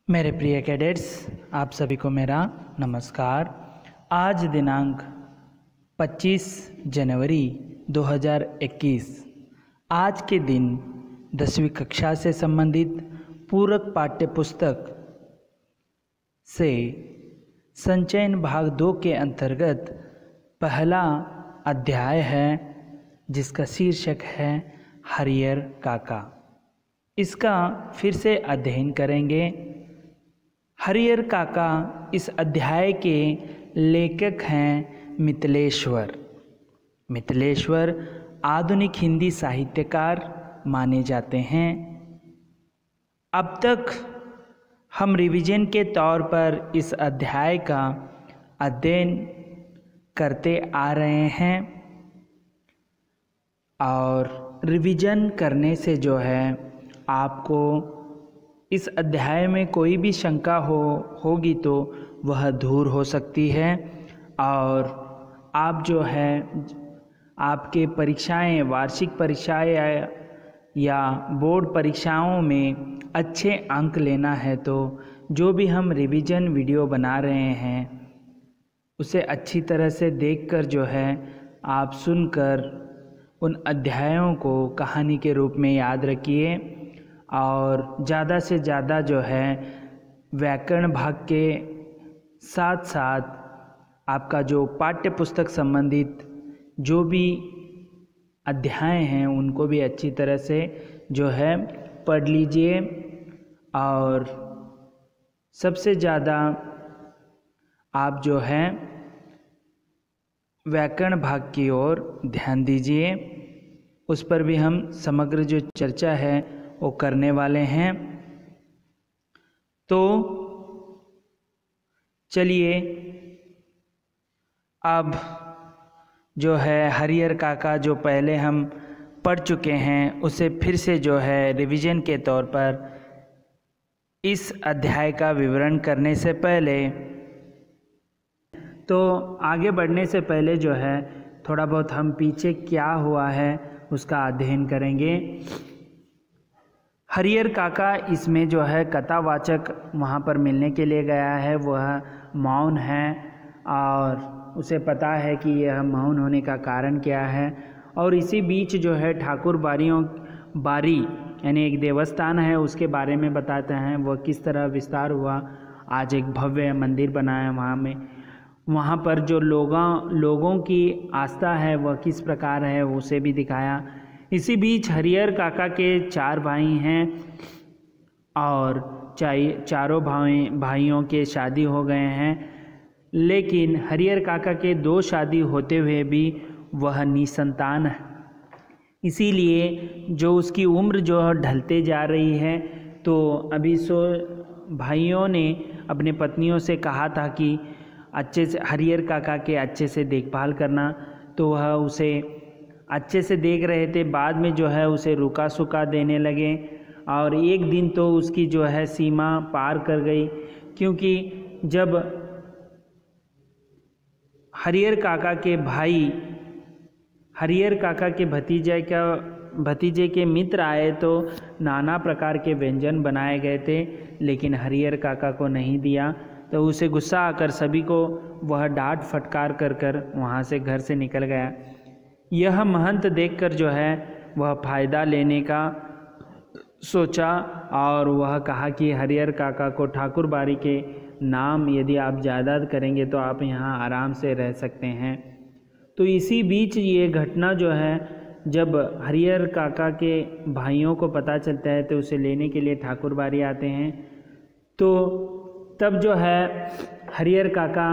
मेरे प्रिय कैडेट्स, आप सभी को मेरा नमस्कार। आज दिनांक 25 जनवरी 2021 आज के दिन 10वीं कक्षा से संबंधित पूरक पाठ्य पुस्तक से संचयन भाग 2 के अंतर्गत पहला अध्याय है जिसका शीर्षक है हरियर काका। इसका फिर से अध्ययन करेंगे। हरियर काका इस अध्याय के लेखक हैं मिथिलेश्वर। मिथिलेश्वर आधुनिक हिंदी साहित्यकार माने जाते हैं। अब तक हम रिवीजन के तौर पर इस अध्याय का अध्ययन करते आ रहे हैं और रिवीजन करने से जो है आपको इस अध्याय में कोई भी शंका होगी तो वह दूर हो सकती है और आप जो है आपके परीक्षाएं, वार्षिक परीक्षाएं या बोर्ड परीक्षाओं में अच्छे अंक लेना है तो जो भी हम रिवीजन वीडियो बना रहे हैं उसे अच्छी तरह से देखकर जो है आप सुनकर उन अध्यायों को कहानी के रूप में याद रखिए और ज़्यादा से ज़्यादा जो है व्याकरण भाग के साथ साथ आपका जो पाठ्य पुस्तक संबंधित जो भी अध्याय हैं उनको भी अच्छी तरह से जो है पढ़ लीजिए और सबसे ज़्यादा आप जो है व्याकरण भाग की ओर ध्यान दीजिए। उस पर भी हम समग्र जो चर्चा है वो करने वाले हैं। तो चलिए अब जो है हरियर काका जो पहले हम पढ़ चुके हैं उसे फिर से जो है रिवीजन के तौर पर इस अध्याय का विवरण करने से पहले तो आगे बढ़ने से पहले जो है थोड़ा बहुत हम पीछे क्या हुआ है उसका अध्ययन करेंगे। हरियर काका इसमें जो है कथावाचक वहाँ पर मिलने के लिए गया है, वह मौन है और उसे पता है कि यह मौन होने का कारण क्या है। और इसी बीच जो है ठाकुर बारी यानी एक देवस्थान है उसके बारे में बताते हैं, वह किस तरह विस्तार हुआ। आज एक भव्य मंदिर बना है वहाँ पर जो लोगों की आस्था है वह किस प्रकार है उसे भी दिखाया। इसी बीच हरियर काका के 4 भाई हैं और चारों भाइयों के शादी हो गए हैं, लेकिन हरियर काका के 2 शादी होते हुए भी वह निसंतान है। इसीलिए जो उसकी उम्र जो ढलते जा रही है तो अभी भाइयों ने अपने पत्नियों से कहा था कि अच्छे से हरियर काका के अच्छे से देखभाल करना, तो वह उसे अच्छे से देख रहे थे। बाद में जो है उसे रुका सुका देने लगे और एक दिन तो उसकी जो है सीमा पार कर गई, क्योंकि जब हरियर काका के भतीजे के मित्र आए तो नाना प्रकार के व्यंजन बनाए गए थे, लेकिन हरियर काका को नहीं दिया। तो उसे गुस्सा आकर सभी को वह डांट फटकार कर वहाँ से घर से निकल गया। यह महंत देखकर जो है वह फ़ायदा लेने का सोचा और वह कहा कि हरियर काका को ठाकुर बारी के नाम यदि आप ज़्यादा करेंगे तो आप यहाँ आराम से रह सकते हैं। तो इसी बीच ये घटना जो है जब हरियर काका के भाइयों को पता चलता है तो उसे लेने के लिए ठाकुर बारी आते हैं। तो तब जो है हरियर काका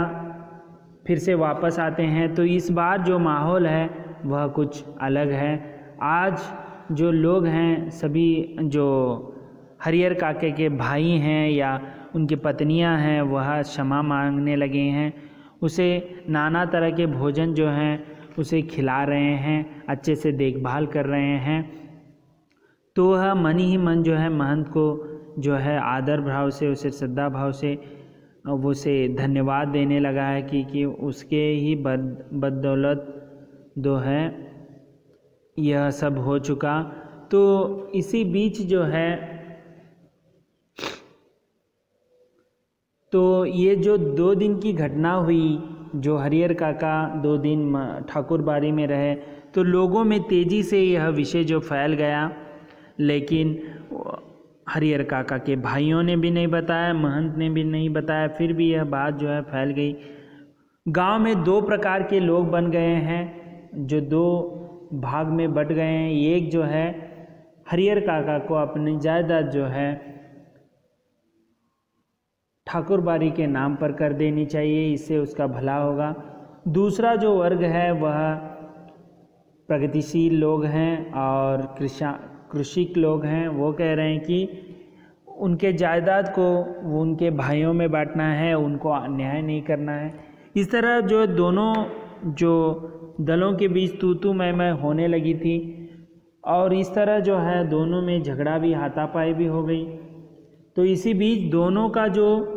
फिर से वापस आते हैं। तो इस बार जो माहौल है वह कुछ अलग है। आज जो लोग हैं सभी जो हरियर काके के भाई हैं या उनकी पत्नियां हैं वह क्षमा मांगने लगे हैं। उसे नाना तरह के भोजन जो हैं उसे खिला रहे हैं, अच्छे से देखभाल कर रहे हैं। तो वह मन ही मन जो है महंत को जो है आदर भाव से उसे श्रद्धा भाव से वो से धन्यवाद देने लगा है कि उसके ही बदौलत जो है यह सब हो चुका। तो इसी बीच जो है तो ये जो 2 दिन की घटना हुई, जो हरिहर काका 2 दिन ठाकुर बाड़ी में रहे, तो लोगों में तेज़ी से यह विषय जो फैल गया, लेकिन हरिहर काका के भाइयों ने भी नहीं बताया, महंत ने भी नहीं बताया, फिर भी यह बात जो है फैल गई। गांव में 2 प्रकार के लोग बन गए हैं, जो 2 भाग में बट गए हैं। एक जो है हरिहर काका को अपनी जायदाद जो है ठाकुर बाड़ी के नाम पर कर देनी चाहिए, इससे उसका भला होगा। दूसरा जो वर्ग है वह प्रगतिशील लोग हैं और कृषिक लोग हैं, वो कह रहे हैं कि उनके जायदाद को वो उनके भाइयों में बांटना है, उनको अन्याय नहीं करना है। इस तरह जो दोनों जो दलों के बीच तू मैं होने लगी थी, और इस तरह जो है दोनों में झगड़ा भी, हाथापाई भी हो गई। तो इसी बीच दोनों का जो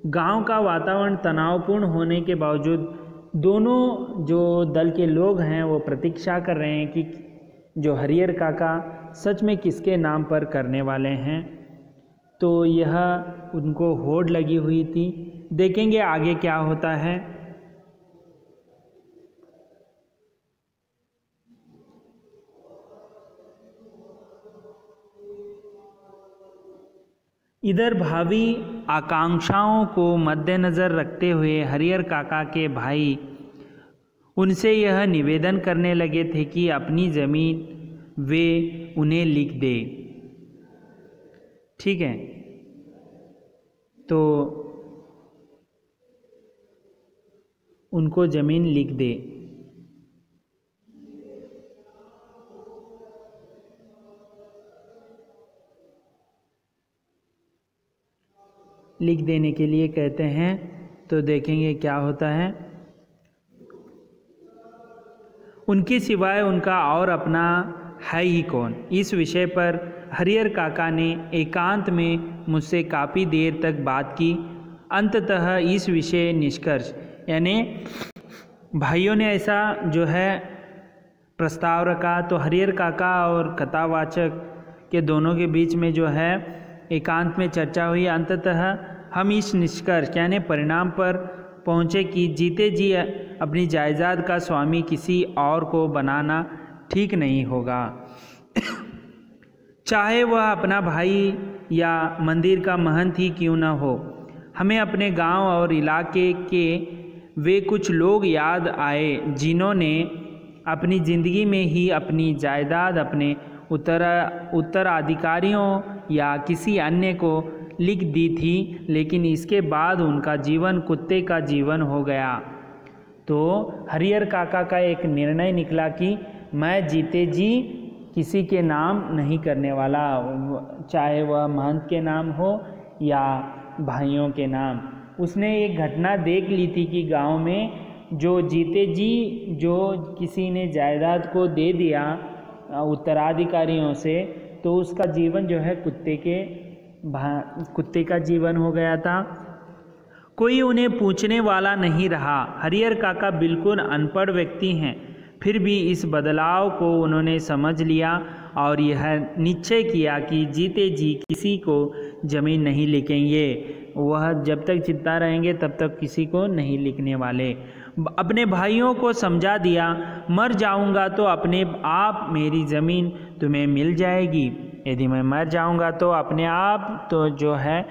गांव का वातावरण तनावपूर्ण होने के बावजूद दोनों जो दल के लोग हैं वो प्रतीक्षा कर रहे हैं कि जो हरिहर काका सच में किसके नाम पर करने वाले हैं। तो यह उनको होड़ लगी हुई थी। देखेंगे आगे क्या होता है। इधर भावी आकांक्षाओं को मद्देनज़र रखते हुए हरिहर काका के भाई उनसे यह निवेदन करने लगे थे कि अपनी ज़मीन वे उन्हें लिख दे। ठीक है, तो उनको ज़मीन लिख दे। लिख देने के लिए कहते हैं, तो देखेंगे क्या होता है। उनके सिवाय उनका और अपना है ही कौन। इस विषय पर हरिहर काका ने एकांत में मुझसे काफ़ी देर तक बात की। अंततः इस विषय निष्कर्ष, यानी भाइयों ने ऐसा जो है प्रस्ताव रखा, तो हरिहर काका और कथावाचक के दोनों के बीच में जो है एकांत में चर्चा हुई। अंततः हम इस निष्कर्ष यानी परिणाम पर पहुँचे कि जीते जी अपनी जायदाद का स्वामी किसी और को बनाना ठीक नहीं होगा, चाहे वह अपना भाई या मंदिर का महंत ही क्यों न हो। हमें अपने गांव और इलाके के वे कुछ लोग याद आए जिन्होंने अपनी ज़िंदगी में ही अपनी जायदाद अपने उत्तराधिकारियों या किसी अन्य को लिख दी थी, लेकिन इसके बाद उनका जीवन कुत्ते का जीवन हो गया। तो हरिहर काका का एक निर्णय निकला कि मैं जीते जी किसी के नाम नहीं करने वाला, चाहे वह महंत के नाम हो या भाइयों के नाम। उसने एक घटना देख ली थी कि गांव में जो जीते जी जो किसी ने जायदाद को दे दिया उत्तराधिकारियों से, तो उसका जीवन जो है कुत्ते का जीवन हो गया था। कोई उन्हें पूछने वाला नहीं रहा। हरिहर काका बिल्कुल अनपढ़ व्यक्ति हैं, फिर भी इस बदलाव को उन्होंने समझ लिया और यह निश्चय किया कि जीते जी किसी को ज़मीन नहीं लिखेंगे। वह जब तक जिंदा रहेंगे तब तक किसी को नहीं लिखने वाले। अपने भाइयों को समझा दिया, मर जाऊंगा तो अपने आप मेरी ज़मीन तुम्हें मिल जाएगी। यदि मैं मर जाऊंगा तो अपने आप तो जो है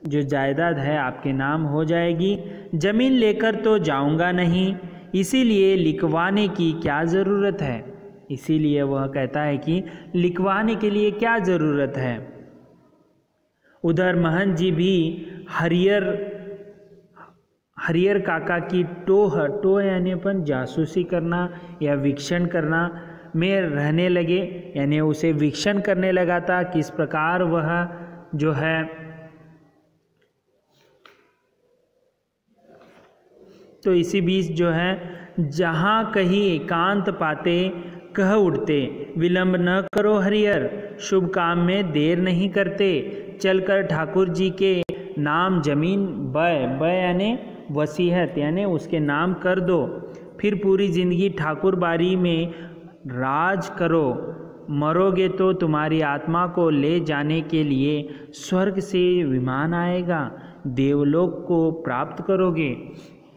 जो जायदाद है आपके नाम हो जाएगी। ज़मीन लेकर तो जाऊंगा नहीं, इसीलिए लिखवाने की क्या ज़रूरत है। इसीलिए वह कहता है कि लिखवाने के लिए क्या ज़रूरत है। उधर महंत जी भी हरिहर काका की टोह यानी अपन जासूसी करना या वीक्षण करना में रहने लगे, यानी उसे वीक्षण करने लगा था किस प्रकार वह जो है तो इसी बीच जो है जहाँ कहीं एकांत पाते कह उठते, विलंब न करो हरिहर, शुभ काम में देर नहीं करते, चलकर ठाकुर जी के नाम जमीन बय यानी वसीयत यानी उसके नाम कर दो, फिर पूरी जिंदगी ठाकुर बाड़ी में राज करो। मरोगे तो तुम्हारी आत्मा को ले जाने के लिए स्वर्ग से विमान आएगा, देवलोक को प्राप्त करोगे।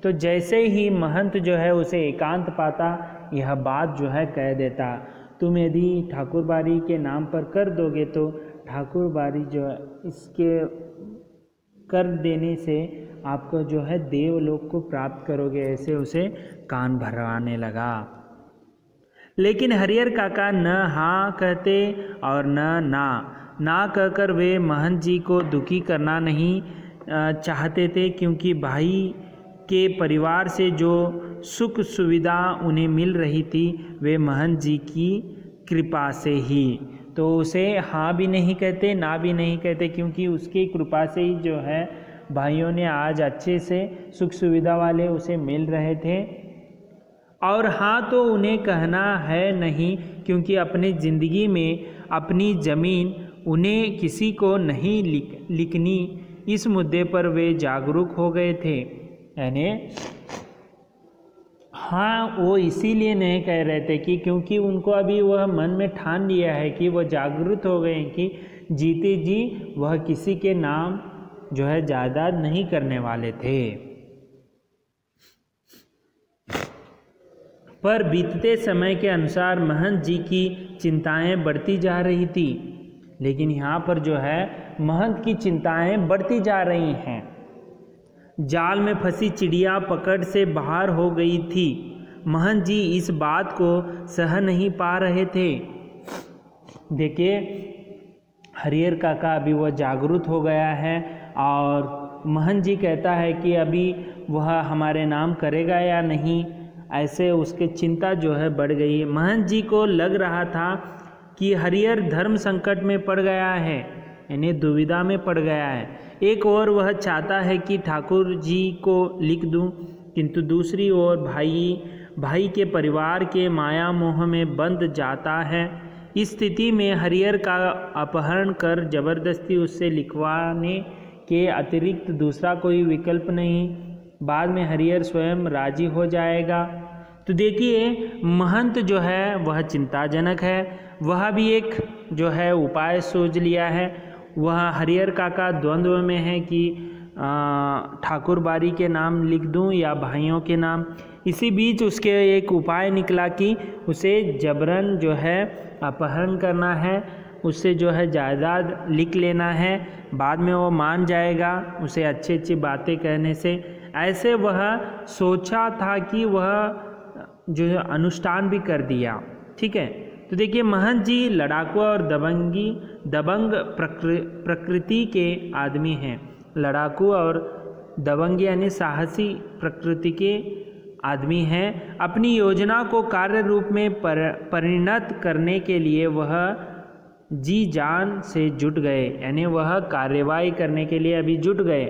तो जैसे ही महंत जो है उसे एकांत पाता, यह बात जो है कह देता। तुम यदि ठाकुर बाड़ी के नाम पर कर दोगे तो ठाकुर बाड़ी जो है इसके कर देने से आपको जो है देवलोक को प्राप्त करोगे, ऐसे उसे कान भरवाने लगा। लेकिन हरिहर काका न हाँ कहते और ना कहकर वे महंत जी को दुखी करना नहीं चाहते थे, क्योंकि भाई के परिवार से जो सुख सुविधा उन्हें मिल रही थी वे महंत जी की कृपा से ही। तो उसे हाँ भी नहीं कहते ना भी नहीं कहते, क्योंकि उसकी कृपा से ही जो है भाइयों ने आज अच्छे से सुख सुविधा वाले उसे मिल रहे थे। और हाँ तो उन्हें कहना है नहीं, क्योंकि अपनी ज़िंदगी में अपनी ज़मीन उन्हें किसी को नहीं लिखनी, इस मुद्दे पर वे जागरूक हो गए थे। यानी हाँ वो इसीलिए नहीं कह रहे थे कि क्योंकि उनको अभी वह मन में ठान लिया है कि वह जागरूक हो गए हैं कि जीते जी वह किसी के नाम जो है जायदाद नहीं करने वाले थे। पर बीतते समय के अनुसार महंत जी की चिंताएं बढ़ती जा रही थी। लेकिन यहाँ पर जो है महंत की चिंताएं बढ़ती जा रही हैं। जाल में फंसी चिड़िया पकड़ से बाहर हो गई थी। महंत जी इस बात को सह नहीं पा रहे थे। देखिए हरिहर काका अभी वह जागरूक हो गया है और महंत जी कहता है कि अभी वह हमारे नाम करेगा या नहीं, ऐसे उसके चिंता जो है बढ़ गई। महंत जी को लग रहा था कि हरिहर धर्म संकट में पड़ गया है, यानी दुविधा में पड़ गया है। एक ओर वह चाहता है कि ठाकुर जी को लिख दूं, किंतु दूसरी ओर भाई के परिवार के माया मोह में बंध जाता है। इस स्थिति में हरिहर का अपहरण कर जबरदस्ती उससे लिखवाने के अतिरिक्त दूसरा कोई विकल्प नहीं। बाद में हरिहर स्वयं राजी हो जाएगा। तो देखिए महंत जो है वह चिंताजनक है। वह भी एक जो है उपाय सोच लिया है। वह हरिहर काका द्वंद्व में है कि ठाकुर बाड़ी के नाम लिख दूं या भाइयों के नाम। इसी बीच उसके एक उपाय निकला कि उसे जबरन जो है अपहरण करना है, उससे जो है जायदाद लिख लेना है। बाद में वो मान जाएगा उसे अच्छी अच्छी बातें कहने से। ऐसे वह सोचा था कि वह जो है अनुष्ठान भी कर दिया। ठीक है, तो देखिए महंत जी लड़ाकू और दबंग प्रकृति के आदमी हैं। लड़ाकू और दबंग यानी साहसी प्रकृति के आदमी हैं। अपनी योजना को कार्य रूप में परिणत करने के लिए वह जी जान से जुट गए, यानी वह कार्यवाही करने के लिए अभी जुट गए।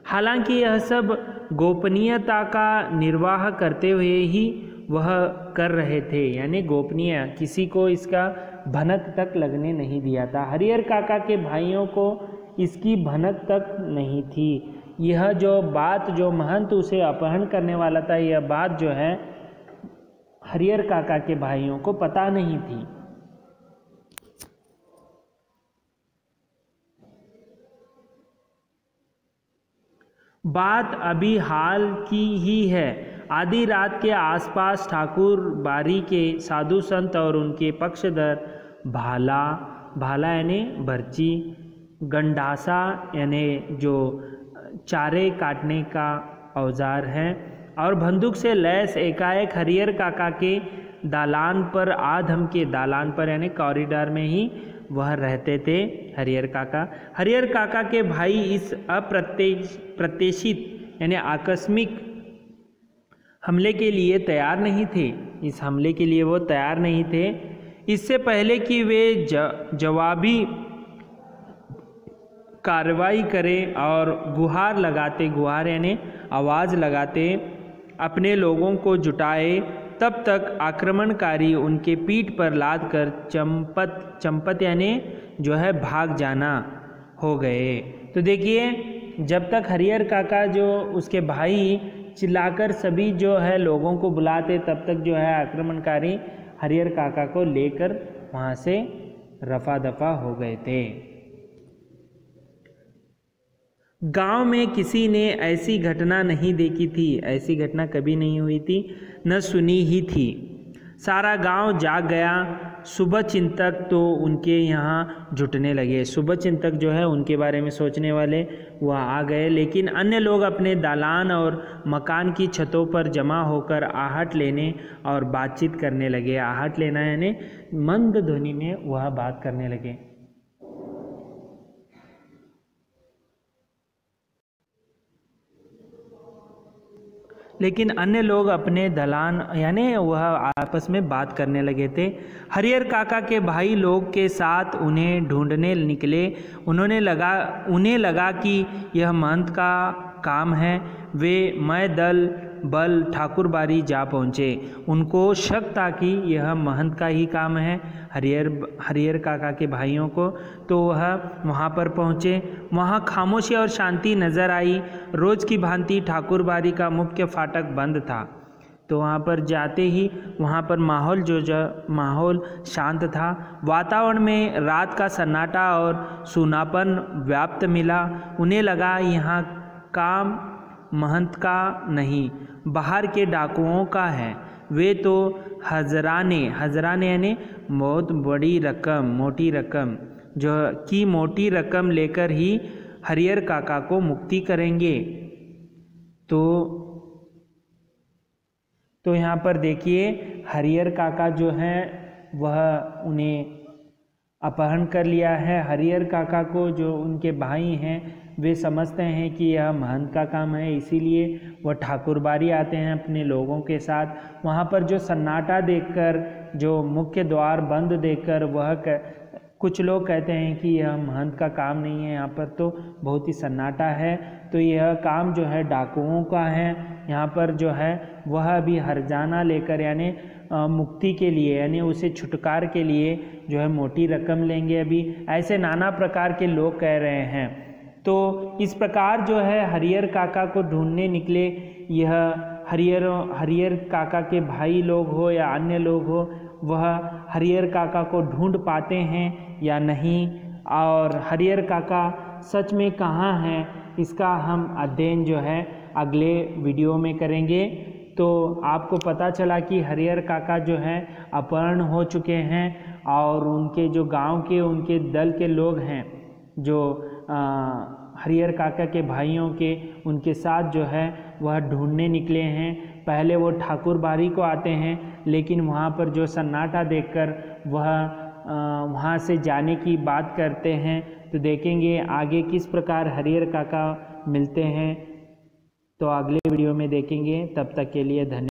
हालांकि यह सब गोपनीयता का निर्वाह करते हुए ही वह कर रहे थे, यानी गोपनीय, किसी को इसका भनक तक लगने नहीं दिया था। हरिहर काका के भाइयों को इसकी भनक तक नहीं थी। यह जो बात जो महंत उसे अपहरण करने वाला था, यह बात जो है हरिहर काका के भाइयों को पता नहीं थी। बात अभी हाल की ही है। आधी रात के आसपास ठाकुर बाड़ी के साधु संत और उनके पक्षधर भाला यानी भर्ची, गंडासा यानी जो चारे काटने का औजार है, और बंदूक से लैस एकाएक हरिहर काका के दालान पर आधम के दालान पर यानी कॉरिडोर में ही वह रहते थे हरिहर काका। हरिहर काका के भाई इस अप्रत्याशित यानी आकस्मिक हमले के लिए तैयार नहीं थे। इस हमले के लिए वो तैयार नहीं थे। इससे पहले कि वे जवाबी कार्रवाई करें और गुहार यानी आवाज़ लगाते अपने लोगों को जुटाए, तब तक आक्रमणकारी उनके पीठ पर लाद कर चंपत यानी जो है भाग जाना हो गए। तो देखिए जब तक हरिहर काका जो उसके भाई चिल्लाकर सभी जो है लोगों को बुलाते, तब तक जो है आक्रमणकारी हरिहर काका को लेकर वहाँ से रफा दफा हो गए थे। गांव में किसी ने ऐसी घटना नहीं देखी थी, ऐसी घटना कभी नहीं हुई थी, न सुनी ही थी। सारा गांव जाग गया। शुभ चिंतक तो उनके यहाँ जुटने लगे। शुभ चिंतक जो है उनके बारे में सोचने वाले वह आ गए, लेकिन अन्य लोग अपने दालान और मकान की छतों पर जमा होकर आहट लेने और बातचीत करने लगे। आहट लेना यानी मंद ध्वनि में वह बात करने लगे। लेकिन अन्य लोग अपने दलान यानी वह आपस में बात करने लगे थे। हरिहर काका के भाई लोग के साथ उन्हें ढूंढने निकले। उन्हें लगा कि यह महंत का काम है। वे मैं दल बल ठाकुरबाड़ी जा पहुँचे। उनको शक था कि यह महंत का ही काम है, हरिहर काका के भाइयों को। तो वह वहाँ पर पहुँचे। वहाँ खामोशी और शांति नज़र आई। रोज़ की भांति ठाकुरबाड़ी का मुख्य फाटक बंद था। तो वहाँ पर जाते ही वहाँ पर माहौल शांत था। वातावरण में रात का सन्नाटा और सूनापन व्याप्त मिला। उन्हें लगा यहाँ काम महंत का नहीं, बाहर के डाकुओं का है। वे तो हजराने यानी बहुत बड़ी रकम, मोटी रकम मोटी रकम लेकर ही हरिहर काका को मुक्ति करेंगे। तो यहाँ पर देखिए हरिहर काका जो है वह उन्हें अपहरण कर लिया है। हरिहर काका को जो उनके भाई हैं वे समझते हैं कि यह महंत का काम है, इसीलिए वह ठाकुरबाड़ी आते हैं अपने लोगों के साथ। वहाँ पर जो सन्नाटा देखकर, जो मुख्य द्वार बंद देखकर कुछ लोग कहते हैं कि यह महंत का काम नहीं है, यहाँ पर तो बहुत ही सन्नाटा है, तो यह काम जो है डाकुओं का है। यहाँ पर जो है वह भी हरजाना लेकर यानी मुक्ति के लिए यानी उसे छुटकार के लिए जो है मोटी रकम लेंगे। अभी ऐसे नाना प्रकार के लोग कह रहे हैं। तो इस प्रकार जो है हरिहर काका को ढूंढने निकले। यह हरिहर काका के भाई लोग हो या अन्य लोग हो, वह हरिहर काका को ढूंढ पाते हैं या नहीं, और हरिहर काका सच में कहाँ हैं, इसका हम अध्ययन जो है अगले वीडियो में करेंगे। तो आपको पता चला कि हरिहर काका जो हैं अपहरण हो चुके हैं और उनके जो गांव के उनके दल के लोग हैं जो हरिहर काका के भाइयों के, उनके साथ जो है वह ढूंढने निकले हैं। पहले वो ठाकुरबाड़ी को आते हैं, लेकिन वहाँ पर जो सन्नाटा देखकर वह वहाँ से जाने की बात करते हैं। तो देखेंगे आगे किस प्रकार हरिहर काका मिलते हैं, तो अगले वीडियो में देखेंगे। तब तक के लिए धन्यवाद।